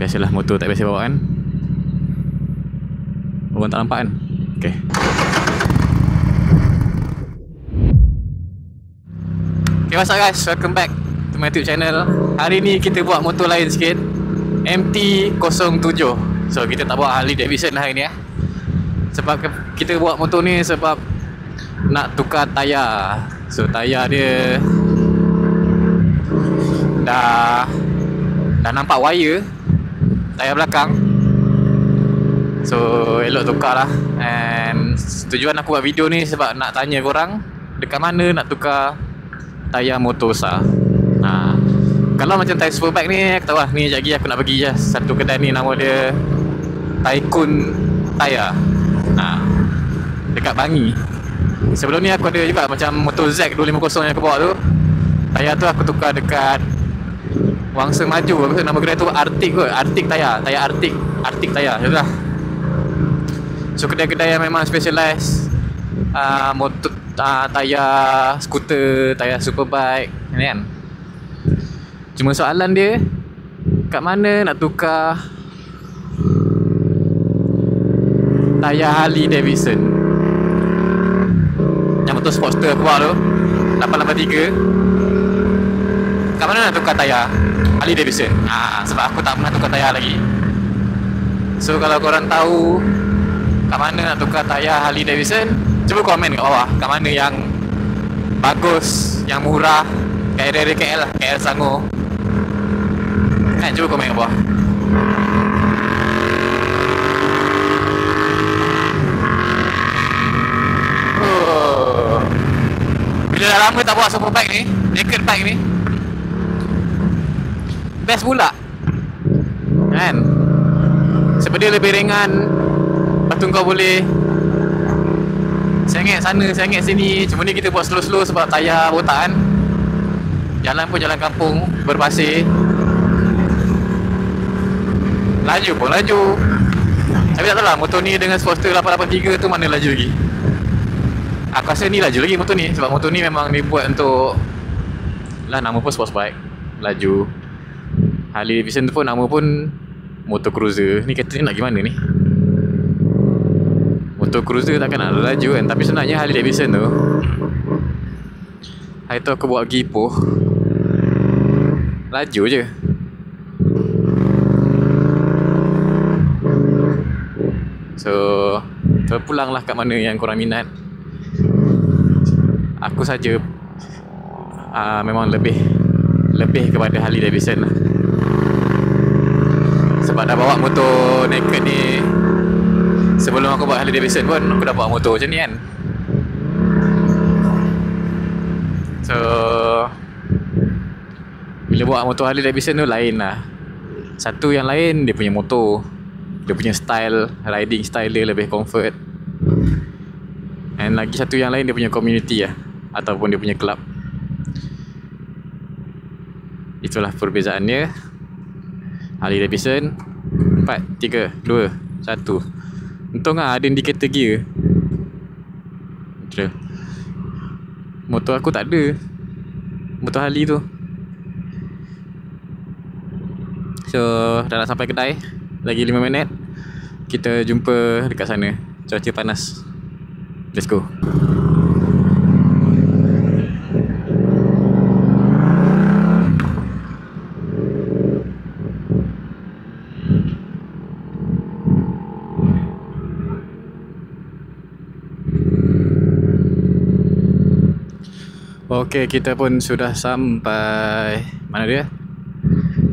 Biasalah motor tak biasa bawa kan. Orang tak nampak kan. Okay. Okay, what's up guys, welcome back to my YouTube channel. Hari ni kita buat motor lain sikit, MT-07. So kita tak buat Harley Davidson hari ni Sebab kita buat motor ni sebab nak tukar tayar. So tayar dia dah nampak wire tayar belakang. So elok tukar lah. And tujuan aku buat video ni sebab nak tanya korang dekat mana nak tukar tayar motor besar. Kalau macam tayar superbike ni, aku tahu lah, ni sekejap lagi aku nak pergi je satu kedai ni, nama dia Tycoon Tayar, dekat Bangi. Sebelum ni aku ada juga macam motor Z250 yang aku bawa tu. Tayar tu aku tukar dekat Wangsa Maju. Nama kedai tu Arctic kot. Arctic Tayar. Tayar Arctic. Arctic Tayar. Macam tu lah. So kedai-kedai yang memang specialize motor, tayar skuter, tayar superbike ni kan. Cuma soalan dia, kat mana nak tukar tayar Harley Davidson. Yang motor Sportster aku bawa tu 883. Kat mana nak tukar tayar Harley Davidson? Sebab aku tak pernah tukar tayar lagi. So kalau korang tahu kat mana nak tukar tayar Harley Davidson, cuba komen kat bawah kat mana yang bagus, yang murah, kat area KL lah, KL Selangor kan. Cuba komen kat bawah. Bila dah lama tak bawa superbike ni, naked bike ni, best pula kan. Sebab dia lebih ringan. Lepas tu kau boleh sengit sana, sengit sini. Cuma ni kita buat slow-slow sebab tayar botak kan. Jalan pun jalan kampung berpasir. Laju pun laju. Tapi tak tahu lah, motor ni dengan Sportster 883 tu mana laju lagi. Aku rasa ni laju lagi motor ni. Sebab motor ni memang dibuat untuk lah, nama pun sports bike, laju. Harley Davidson tu pun nama pun motor cruiser. Ni kata ni nak gimana ni? Motor cruiser takkan nak laju kan. Tapi sebenarnya Harley Davidson tu, hari tu aku buat pergi Ipoh, laju je. So terpulanglah kat mana yang korang minat. Aku saja memang lebih kepada Harley Davidson lah. Sebab dah bawa motor naked ni. Sebelum aku buat Harley Davidson pun aku dah bawa motor macam ni kan. So bila bawa motor Harley Davidson tu lain lah. Satu yang lain, dia punya motor, dia punya style, riding style dia lebih comfort. And lagi satu yang lain, dia punya community lah, ataupun dia punya club. Itulah perbezaannya. Harley Davidson 4, 3, 2, 1. Untung lah ada indikator gear. Motor aku tak ada, motor Harley tu. So dah nak sampai kedai, lagi 5 minit. Kita jumpa dekat sana. Cuaca panas. Let's go. Okay, kita pun sudah sampai. Mana dia?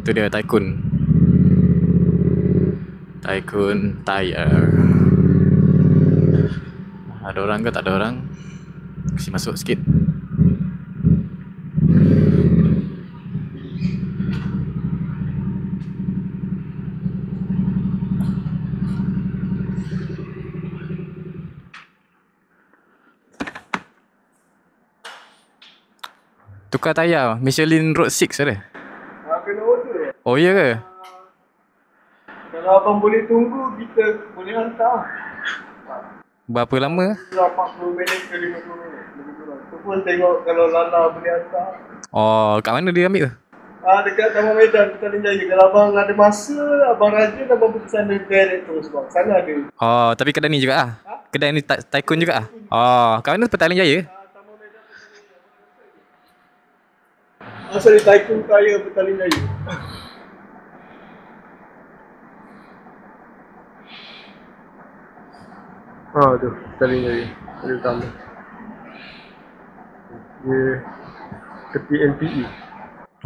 Itu dia, Tycoon Tayar. Ada orang ke tak ada orang? Kasi masuk sikit. Tukar tayar Michelin Road 6 ada? Kena order. Oh iya ke? Kalau abang boleh tunggu, kita boleh hantar. Berapa lama? 40 minit ke 50 minit. Lebih kurang. Tu pun tengok kalau Lala boleh hantar. Oh, kat mana dia ambil tu? Dekat Taman Medan, Petaling Jaya. Kalau abang ada masa, abang rajin, abang pergi sana direct terus bang. Sana ada. Oh, tapi kedai ni juga ah. Kedai ni Tycoon juga ah. Oh, kat mana Petaling Jaya? Taman Medan Petaling Jaya. Sorry, Tycoon Kaya Petaling Jaya. Tu, Petaling Jaya. Ada utama. Dia tepi NPE.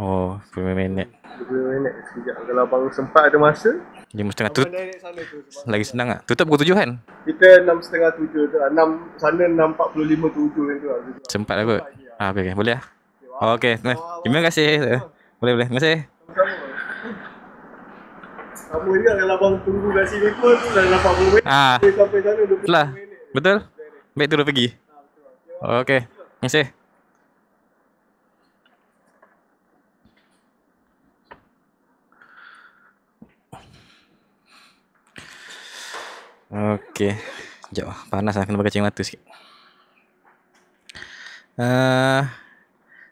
Oh, 20 minit. 20 minit sekejap. Kalau abang sempat ada masa, 5.30 tu abang direct sana tu. lagi senang ah. Tutup pukul 7 kan? Kita 6.30 7 tu. 6 sana 6.45 7 yang tu lah. Sempat lah kot. Okey okey, boleh ah. Okey, terima kasih. Boleh. Terima kasih. Sama juga kalau abang tunggu kat sini pun dah 80 minit. Sampai sana 20 Itulah. minit. Betul? Baik turun pergi. Okey. Terima kasih. Okey. Sekejap lah. Panas lah. Kena pakai kacang mata sikit.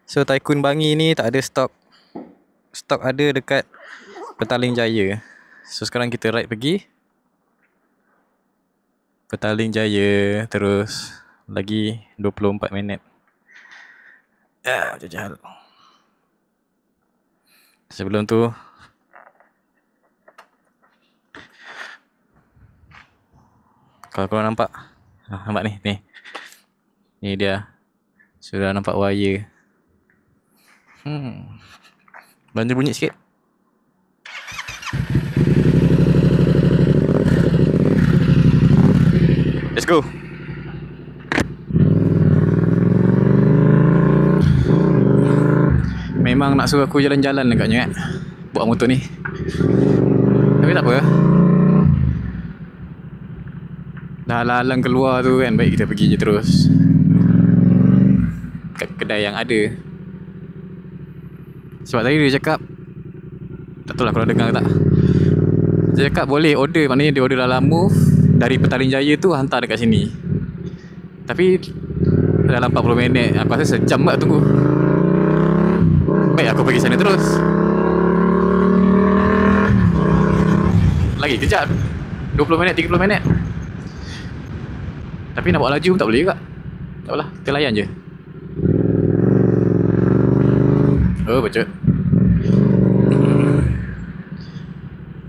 So Tycoon Bangi ni tak ada stok. Stok ada dekat Petaling Jaya. So sekarang kita ride pergi Petaling Jaya. Terus lagi 24 minit. Jajal. Sebelum tu kalau korang nampak, nampak ni. Ni dia. Sudah nampak wire. Bantu bunyi sikit. Let's go. Memang nak suruh aku jalan-jalan agaknya kan, buat motor ni. Tapi tak apa. Dah halang keluar tu kan, baik kita pergi je terus kat kedai yang ada. Sebab tadi dia cakap, tak tahu lah korang dengar ke tak, dia cakap boleh order, maknanya dia order dalam Move dari Petaling Jaya tu hantar dekat sini. Tapi dalam 40 minit, aku rasa sejam tak tunggu. Baik aku pergi sana terus. Lagi kejap 20 minit, 30 minit. Tapi nak buat laju pun tak boleh juga. Tak apalah, kita layan je. Oh, betul.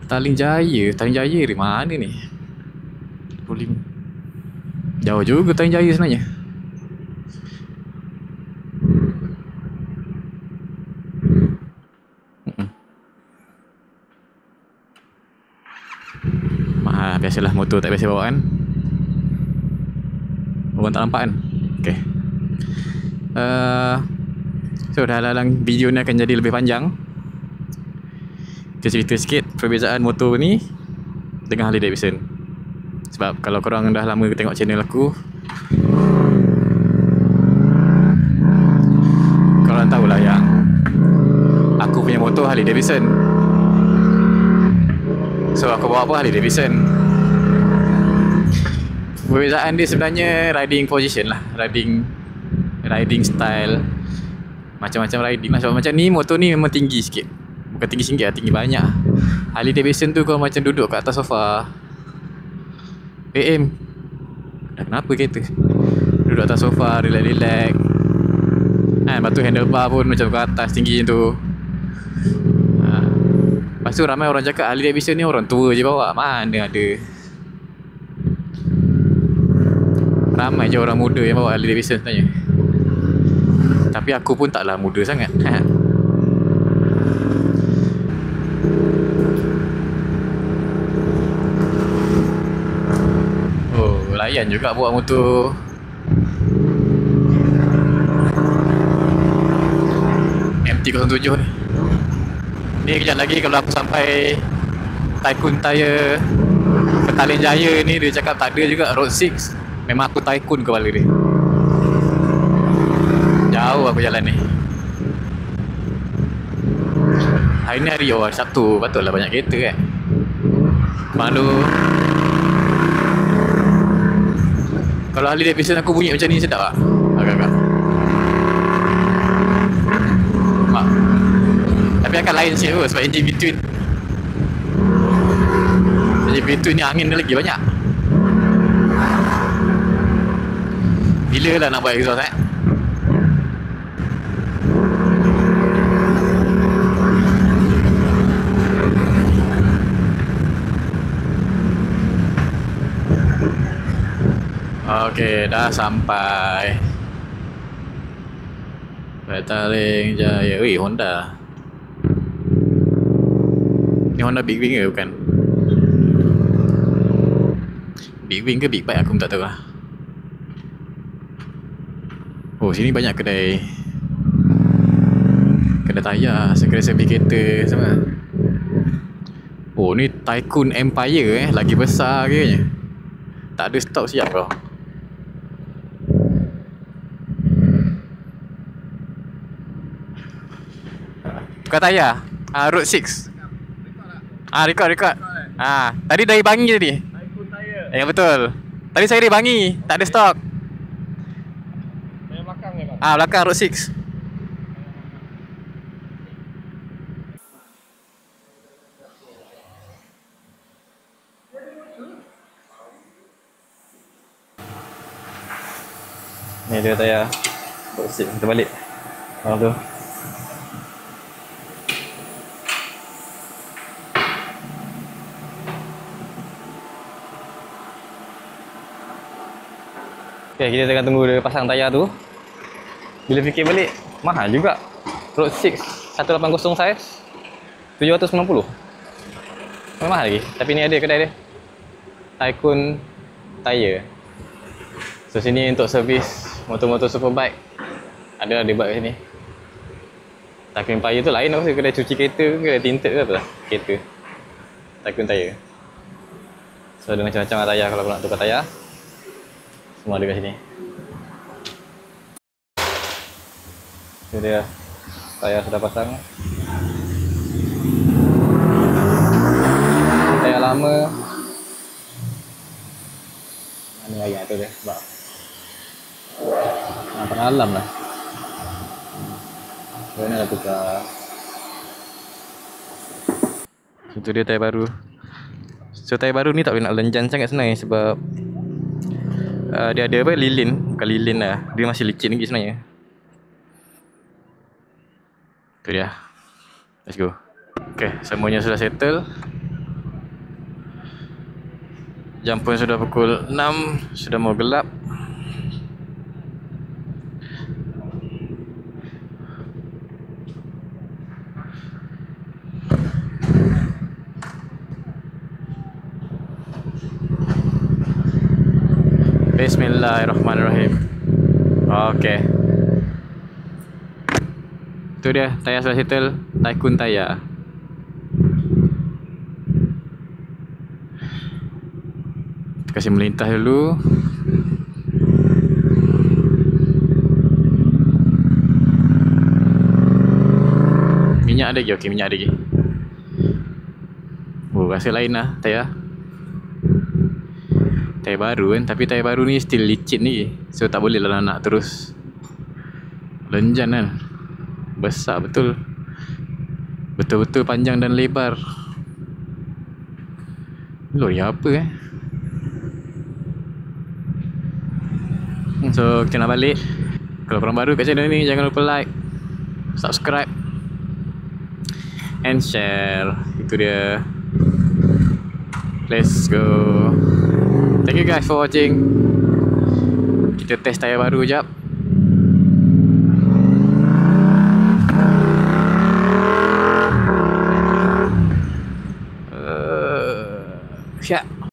Petaling Jaya di mana ni? 25. Jauh juga Petaling Jaya sebenarnya. Biasalah motor tak biasa bawa kan. Orang tak nampak kan. Okay. So dalam video ni akan jadi lebih panjang. Kita cerita sikit perbezaan motor ni dengan Harley Davidson. Sebab kalau korang dah lama tengok channel aku, korang tahulah yang aku punya motor Harley Davidson. So aku bawa apa? Harley Davidson. Perbezaan dia sebenarnya riding position lah, riding style, macam-macam riding lah. Sebab macam ni, motor ni memang tinggi sikit. Bukan tinggi sikit lah, tinggi banyak. Harley Davidson tu kau macam duduk kat atas sofa. Kenapa kereta? Duduk atas sofa, relax-relax. Lepas tu handlebar pun macam ke atas, tinggi macam tu. Lepas tu ramai orang cakap Harley Davidson ni orang tua je bawa. Mana ada. Ramai je orang muda yang bawa Harley Davidson sebenarnya. Tapi aku pun taklah muda sangat. Oh, layan juga buat motor. MT-07 ni. Ni kejap lagi kalau aku sampai Tycoon Tire Petaling Jaya ni, dia cakap tak ada juga Road 6. Memang aku Tycoon kepala dia. Jauh aku jalan ni. Hari ni hari Sabtu, patutlah banyak kereta kan. Malu. Kalau Harley Davidson aku bunyi macam ni sedap tak? Agak-agak. Tapi dia akan lain sikit sebab engine between. Engine between ni angin dia lagi banyak. Bila lah nak buat exhaust Okey, dah sampai Petaling Jaya. Weh, Honda. Ni Honda Big Wing ke bukan? Big Wing ke Big Bike aku pun tak tahu lah. Oh, sini banyak kedai tayar, kedai sertificator semua. Oh, ni Tycoon Empire lagi besar kayaknya. Tak ada stok siap kau. Tukar tayar. Road 6. Record. Tadi dari Bangi tadi. Ya betul. Tadi saya dari Bangi, tak ada stok. Yang belakang ni, Bang. Belakang Road 6. Ni dia tayar Road 6, kita balik. Tu. Okay, kita tengah tunggu dia pasang tayar tu. Bila fikir balik, mahal juga. Road 6 180 saiz 790. Mahal lagi. Tapi ni ada kedai dia, Tycoon Tire. So sini untuk servis motor-motor superbike. Ada buat kat sini. Tycoon Tire tu lain aku rasa, kedai cuci kereta ke, kedai tinted ke apa lah kereta. Tycoon Tire. So ada macam-macam lah tayar kalau nak tukar tayar. Semua ada kat sini. Itu dia, tayar sudah pasang. Tayar lama. Ini ayat tu dia sebab pengalaman lah. So ni dah tukar. Itu dia tayar baru. So tayar baru ni tak boleh nak lenjan sangat sebenarnya sebab dia ada apa, lilin. Bukan lilin lah, dia masih licin lagi sebenarnya. Tu dia. Let's go. Okay, semuanya sudah settle. Jam pun sudah pukul 6, sudah mau gelap. Bismillahirrahmanirrahim. Okey. Tu dia, tayar sudah settle, Tycoon tayar. Kasih melintas dulu. Minyak ada lagi, okey, minyak ada lagi. Oh, rasa lain lah tayar. Tayar baru kan, tapi tayar baru ni still licin ni. So tak boleh lah nak terus lenjan kan. Besar betul. Betul-betul panjang dan lebar. Lori apa So kita nak balik. Kalau korang baru kat channel ni, jangan lupa like, subscribe and share. Itu dia. Let's go. Thank you guys for watching. Kita test tayar baru jap.